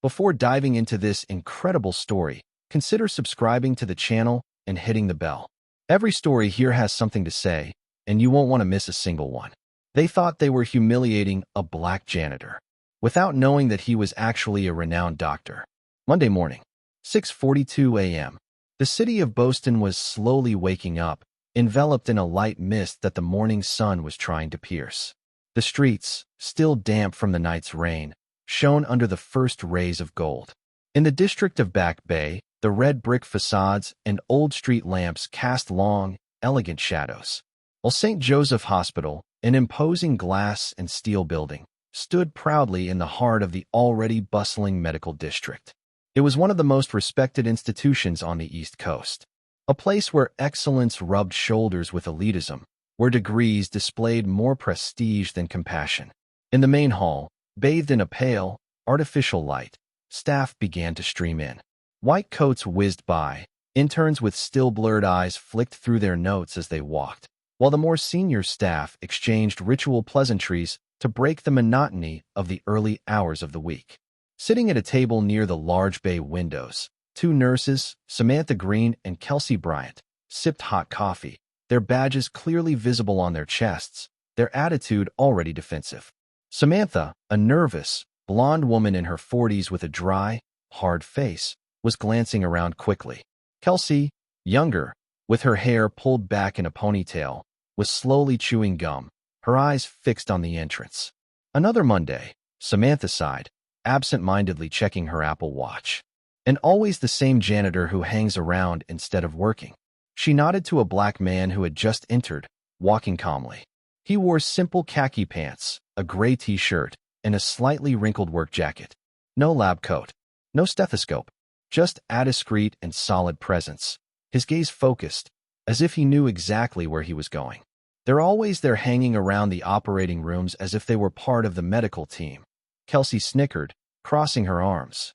Before diving into this incredible story, consider subscribing to the channel and hitting the bell. Every story here has something to say, and you won't want to miss a single one. They thought they were humiliating a black janitor, without knowing that he was actually a renowned doctor. Monday morning, 6:42 a.m. The city of Boston was slowly waking up, enveloped in a light mist that the morning sun was trying to pierce. The streets, still damp from the night's rain, shone under the first rays of gold. In the district of Back Bay, the red brick facades and old street lamps cast long, elegant shadows. While St. Joseph Hospital, an imposing glass and steel building, stood proudly in the heart of the already bustling medical district. It was one of the most respected institutions on the East Coast, a place where excellence rubbed shoulders with elitism, where degrees displayed more prestige than compassion. In the main hall, bathed in a pale, artificial light, staff began to stream in. White coats whizzed by, interns with still blurred eyes flicked through their notes as they walked, while the more senior staff exchanged ritual pleasantries to break the monotony of the early hours of the week. Sitting at a table near the large bay windows, two nurses, Samantha Green and Kelsey Bryant, sipped hot coffee, their badges clearly visible on their chests, their attitude already defensive. Samantha, a nervous, blonde woman in her 40s with a dry, hard face, was glancing around quickly. Kelsey, younger, with her hair pulled back in a ponytail, was slowly chewing gum, her eyes fixed on the entrance. Another Monday, Samantha sighed, absent-mindedly checking her Apple Watch. And always the same janitor who hangs around instead of working. She nodded to a black man who had just entered, walking calmly. He wore simple khaki pants, a gray t-shirt, and a slightly wrinkled work jacket. No lab coat, no stethoscope, just a discreet and solid presence, his gaze focused, as if he knew exactly where he was going. They're always there hanging around the operating rooms as if they were part of the medical team. Kelsey snickered, crossing her arms.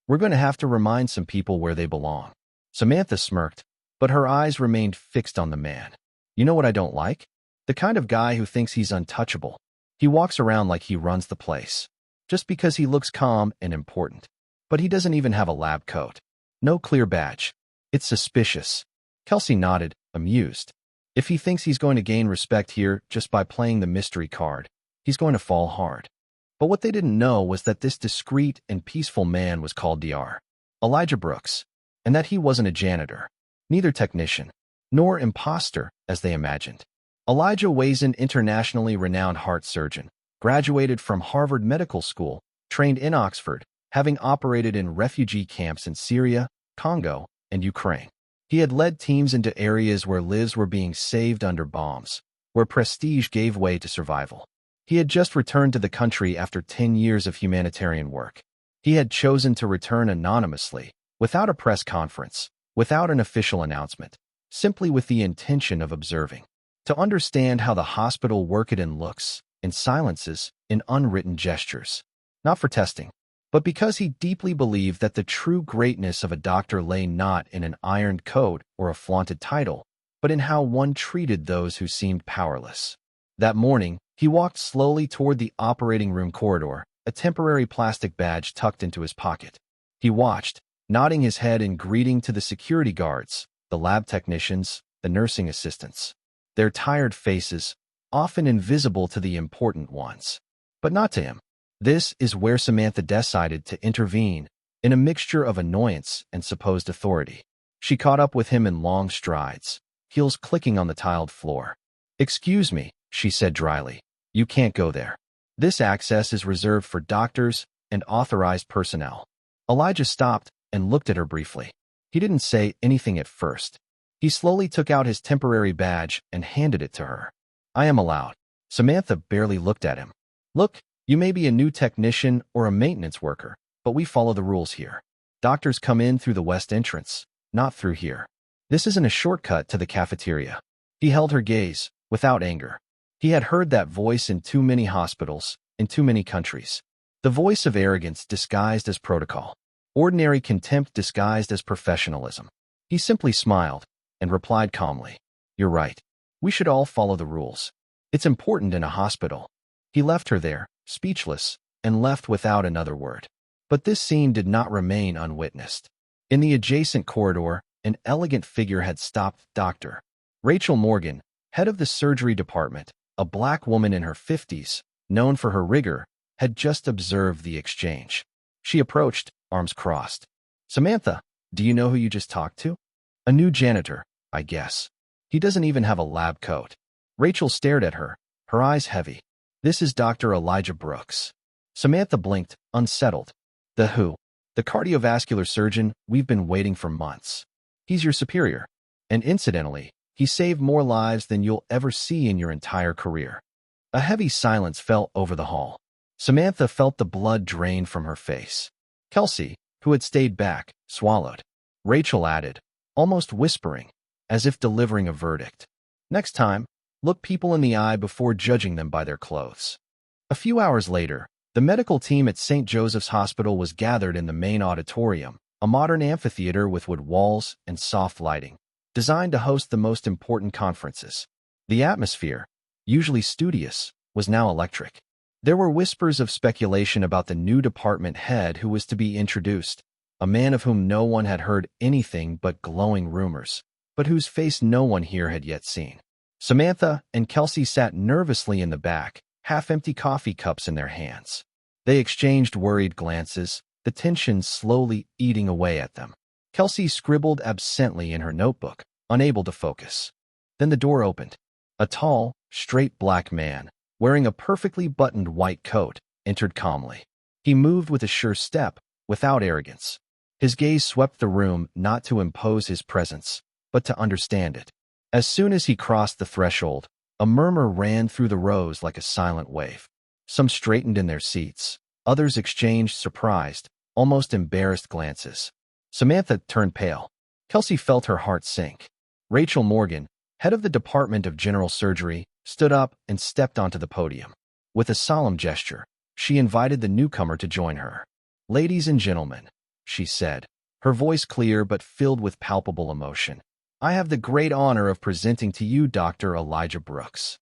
We're going to have to remind some people where they belong. Samantha smirked, but her eyes remained fixed on the man. You know what I don't like? The kind of guy who thinks he's untouchable. He walks around like he runs the place, just because he looks calm and important. But he doesn't even have a lab coat. No clear badge. It's suspicious. Kelsey nodded, amused. If he thinks he's going to gain respect here just by playing the mystery card, he's going to fall hard. But what they didn't know was that this discreet and peaceful man was called Dr. Elijah Brooks, and that he wasn't a janitor, neither technician, nor imposter, as they imagined. Elijah was an internationally renowned heart surgeon, graduated from Harvard Medical School, trained in Oxford, having operated in refugee camps in Syria, Congo, and Ukraine. He had led teams into areas where lives were being saved under bombs, where prestige gave way to survival. He had just returned to the country after 10 years of humanitarian work. He had chosen to return anonymously, without a press conference, without an official announcement, simply with the intention of observing, to understand how the hospital worked in looks, in silences, in unwritten gestures. Not for testing, but because he deeply believed that the true greatness of a doctor lay not in an ironed coat or a flaunted title, but in how one treated those who seemed powerless. That morning, he walked slowly toward the operating room corridor, a temporary plastic badge tucked into his pocket. He watched, nodding his head in greeting to the security guards, the lab technicians, the nursing assistants. Their tired faces, often invisible to the important ones. But not to him. This is where Samantha decided to intervene, in a mixture of annoyance and supposed authority. She caught up with him in long strides, heels clicking on the tiled floor. "Excuse me," she said dryly. "You can't go there. This access is reserved for doctors and authorized personnel." Elijah stopped and looked at her briefly. He didn't say anything at first. He slowly took out his temporary badge and handed it to her. "I am allowed." Samantha barely looked at him. "Look, you may be a new technician or a maintenance worker, but we follow the rules here. Doctors come in through the west entrance, not through here. This isn't a shortcut to the cafeteria." He held her gaze, without anger. He had heard that voice in too many hospitals, in too many countries. The voice of arrogance disguised as protocol. Ordinary contempt disguised as professionalism. He simply smiled and replied calmly, "You're right. We should all follow the rules. It's important in a hospital." He left her there, speechless, and left without another word. But this scene did not remain unwitnessed. In the adjacent corridor, an elegant figure had stopped Dr. Rachel Morgan, head of the surgery department, a black woman in her 50s, known for her rigor, had just observed the exchange. She approached, arms crossed. "Samantha, do you know who you just talked to?" "A new janitor, I guess. He doesn't even have a lab coat." Rachel stared at her, her eyes heavy. "This is Dr. Elijah Brooks." Samantha blinked, unsettled. "The who?" "The cardiovascular surgeon we've been waiting for months. He's your superior. And incidentally, he saved more lives than you'll ever see in your entire career." A heavy silence fell over the hall. Samantha felt the blood drain from her face. Kelsey, who had stayed back, swallowed. Rachel added, almost whispering, as if delivering a verdict, "Next time, look people in the eye before judging them by their clothes." A few hours later, the medical team at St. Joseph's Hospital was gathered in the main auditorium, a modern amphitheater with wood walls and soft lighting, designed to host the most important conferences. The atmosphere, usually studious, was now electric. There were whispers of speculation about the new department head who was to be introduced, a man of whom no one had heard anything but glowing rumors, but whose face no one here had yet seen. Samantha and Kelsey sat nervously in the back, half-empty coffee cups in their hands. They exchanged worried glances, the tension slowly eating away at them. Kelsey scribbled absently in her notebook, unable to focus. Then the door opened. A tall, straight black man, wearing a perfectly buttoned white coat, entered calmly. He moved with a sure step, without arrogance. His gaze swept the room not to impose his presence, but to understand it. As soon as he crossed the threshold, a murmur ran through the rows like a silent wave. Some straightened in their seats. Others exchanged surprised, almost embarrassed glances. Samantha turned pale. Kelsey felt her heart sink. Rachel Morgan, head of the Department of General Surgery, stood up and stepped onto the podium. With a solemn gesture, she invited the newcomer to join her. "Ladies and gentlemen," she said, her voice clear but filled with palpable emotion, "I have the great honor of presenting to you Dr. Elijah Brooks."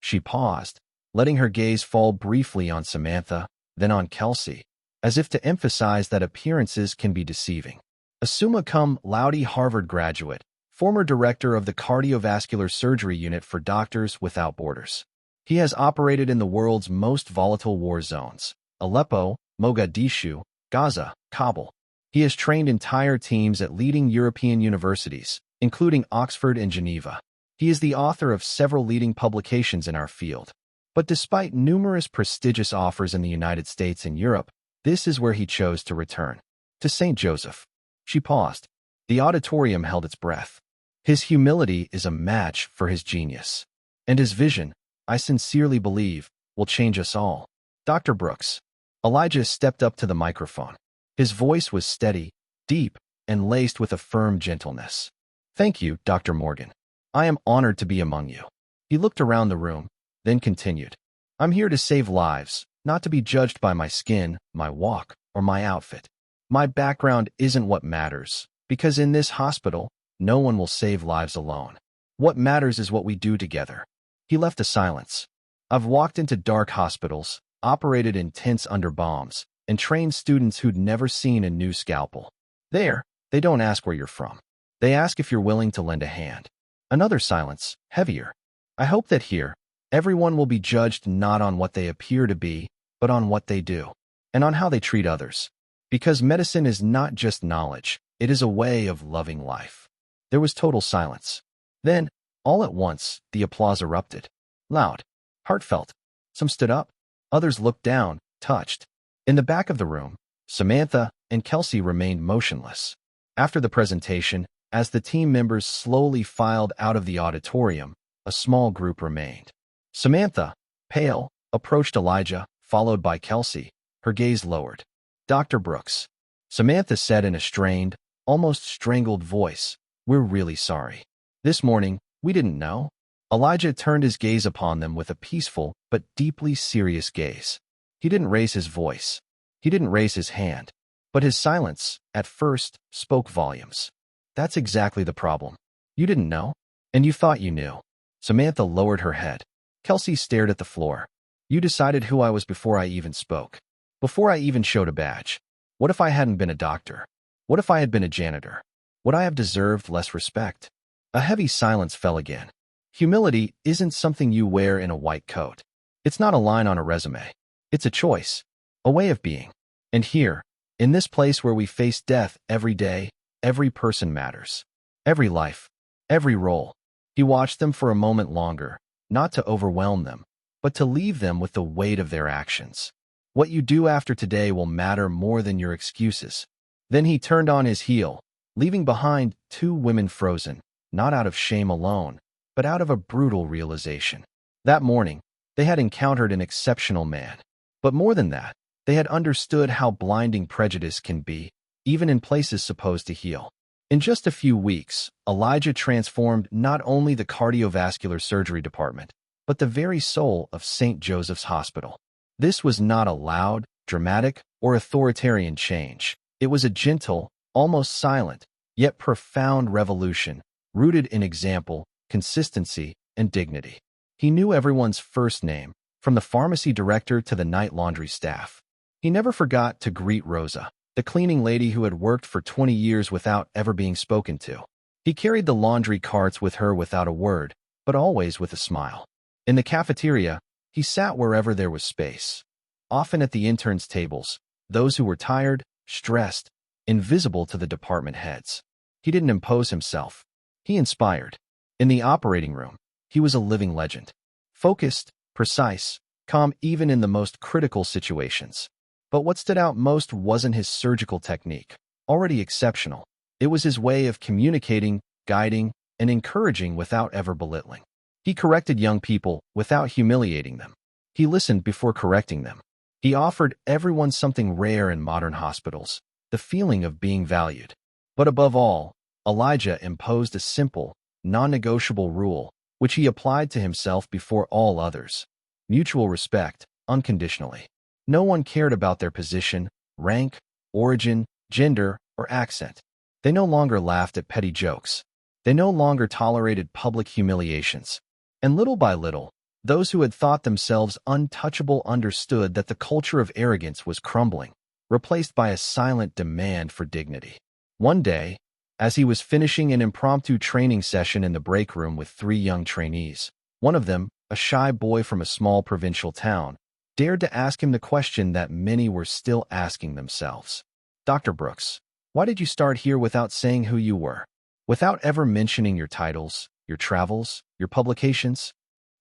She paused, letting her gaze fall briefly on Samantha, then on Kelsey, as if to emphasize that appearances can be deceiving. A summa cum laude Harvard graduate, former director of the cardiovascular surgery unit for Doctors Without Borders. He has operated in the world's most volatile war zones: Aleppo, Mogadishu, Gaza, Kabul. He has trained entire teams at leading European universities, including Oxford and Geneva. He is the author of several leading publications in our field. But despite numerous prestigious offers in the United States and Europe, this is where he chose to return. To St. Joseph. She paused. The auditorium held its breath. His humility is a match for his genius. And his vision, I sincerely believe, will change us all. Dr. Brooks. Elijah stepped up to the microphone. His voice was steady, deep, and laced with a firm gentleness. "Thank you, Dr. Morgan. I am honored to be among you." He looked around the room, then continued. "I'm here to save lives, not to be judged by my skin, my walk, or my outfit. My background isn't what matters, because in this hospital, no one will save lives alone. What matters is what we do together." He left a silence. "I've walked into dark hospitals, operated in tents under bombs, and trained students who'd never seen a new scalpel. There, they don't ask where you're from. They ask if you're willing to lend a hand." Another silence, heavier. "I hope that here, everyone will be judged not on what they appear to be, but on what they do, and on how they treat others. Because medicine is not just knowledge, it is a way of loving life." There was total silence. Then, all at once, the applause erupted. Loud, heartfelt. Some stood up. Others looked down, touched. In the back of the room, Samantha and Kelsey remained motionless. After the presentation, as the team members slowly filed out of the auditorium, a small group remained. Samantha, pale, approached Elijah, followed by Kelsey, her gaze lowered. "Dr. Brooks," Samantha said in a strained, almost strangled voice, "we're really sorry. This morning, we didn't know." Elijah turned his gaze upon them with a peaceful but deeply serious gaze. He didn't raise his voice. He didn't raise his hand. But his silence, at first, spoke volumes. "That's exactly the problem. You didn't know, and you thought you knew." Samantha lowered her head. Kelsey stared at the floor. "You decided who I was before I even spoke. Before I even showed a badge. What if I hadn't been a doctor? What if I had been a janitor? Would I have deserved less respect? A heavy silence fell again. Humility isn't something you wear in a white coat. It's not a line on a resume. It's a choice, a way of being. And here, in this place where we face death every day, every person matters. Every life, every role. He watched them for a moment longer, not to overwhelm them, but to leave them with the weight of their actions. What you do after today will matter more than your excuses. Then he turned on his heel, leaving behind two women frozen, not out of shame alone, but out of a brutal realization. That morning, they had encountered an exceptional man. But more than that, they had understood how blinding prejudice can be, even in places supposed to heal. In just a few weeks, Elijah transformed not only the cardiovascular surgery department, but the very soul of St. Joseph's Hospital. This was not a loud, dramatic, or authoritarian change. It was a gentle, almost silent, yet profound revolution, rooted in example, consistency, and dignity. He knew everyone's first name, from the pharmacy director to the night laundry staff. He never forgot to greet Rosa, the cleaning lady who had worked for 20 years without ever being spoken to. He carried the laundry carts with her without a word, but always with a smile. In the cafeteria, he sat wherever there was space, often at the interns' tables, those who were tired, stressed, invisible to the department heads. He didn't impose himself. He inspired. In the operating room, he was a living legend. Focused, precise, calm even in the most critical situations. But what stood out most wasn't his surgical technique, already exceptional. It was his way of communicating, guiding, and encouraging without ever belittling. He corrected young people without humiliating them. He listened before correcting them. He offered everyone something rare in modern hospitals, the feeling of being valued. But above all, Elijah imposed a simple, non-negotiable rule, which he applied to himself before all others. Mutual respect, unconditionally. No one cared about their position, rank, origin, gender, or accent. They no longer laughed at petty jokes. They no longer tolerated public humiliations. And little by little, those who had thought themselves untouchable understood that the culture of arrogance was crumbling, replaced by a silent demand for dignity. One day, as he was finishing an impromptu training session in the break room with 3 young trainees, one of them, a shy boy from a small provincial town, dared to ask him the question that many were still asking themselves. "Dr. Brooks, why did you start here without saying who you were? Without ever mentioning your titles, your travels, your publications?"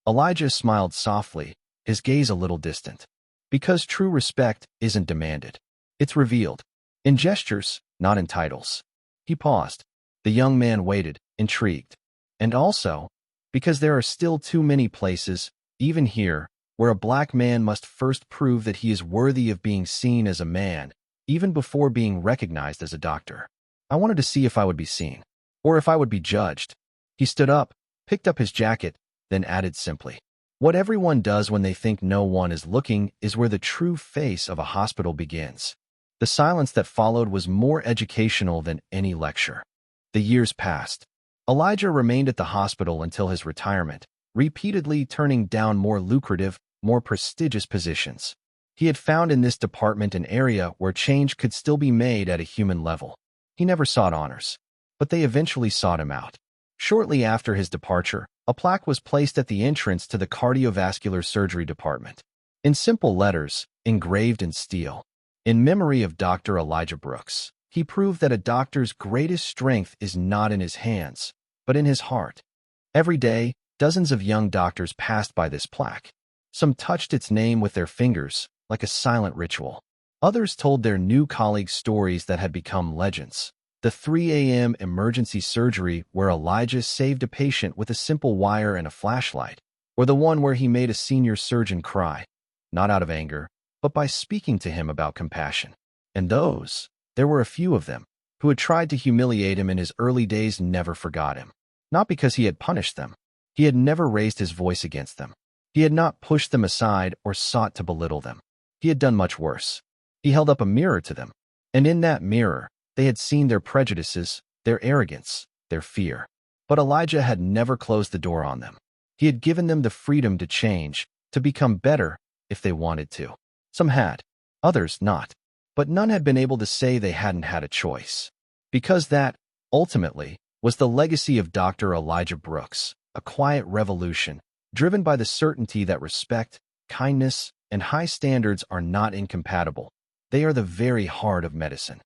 Elijah smiled softly, his gaze a little distant. Because true respect isn't demanded. It's revealed. In gestures, not in titles. He paused. The young man waited, intrigued. And also, because there are still too many places, even here, where a black man must first prove that he is worthy of being seen as a man, even before being recognized as a doctor. I wanted to see if I would be seen, or if I would be judged. He stood up, picked up his jacket, then added simply, "What everyone does when they think no one is looking is where the true face of a hospital begins." The silence that followed was more educational than any lecture. The years passed. Elijah remained at the hospital until his retirement, repeatedly turning down more lucrative, more prestigious positions. He had found in this department an area where change could still be made at a human level. He never sought honors, but they eventually sought him out. Shortly after his departure, a plaque was placed at the entrance to the cardiovascular surgery department. In simple letters, engraved in steel, "In memory of Dr. Elijah Brooks." He proved that a doctor's greatest strength is not in his hands, but in his heart. Every day, dozens of young doctors passed by this plaque. Some touched its name with their fingers, like a silent ritual. Others told their new colleagues stories that had become legends. The 3 a.m. emergency surgery where Elijah saved a patient with a simple wire and a flashlight, or the one where he made a senior surgeon cry, not out of anger, but by speaking to him about compassion. And those, there were a few of them, who had tried to humiliate him in his early days never forgot him. Not because he had punished them. He had never raised his voice against them. He had not pushed them aside or sought to belittle them. He had done much worse. He held up a mirror to them, and in that mirror, they had seen their prejudices, their arrogance, their fear. But Elijah had never closed the door on them. He had given them the freedom to change, to become better if they wanted to. Some had, others not. but none had been able to say they hadn't had a choice. Because that, ultimately, was the legacy of Dr. Elijah Brooks, a quiet revolution, driven by the certainty that respect, kindness, and high standards are not incompatible. They are the very heart of medicine.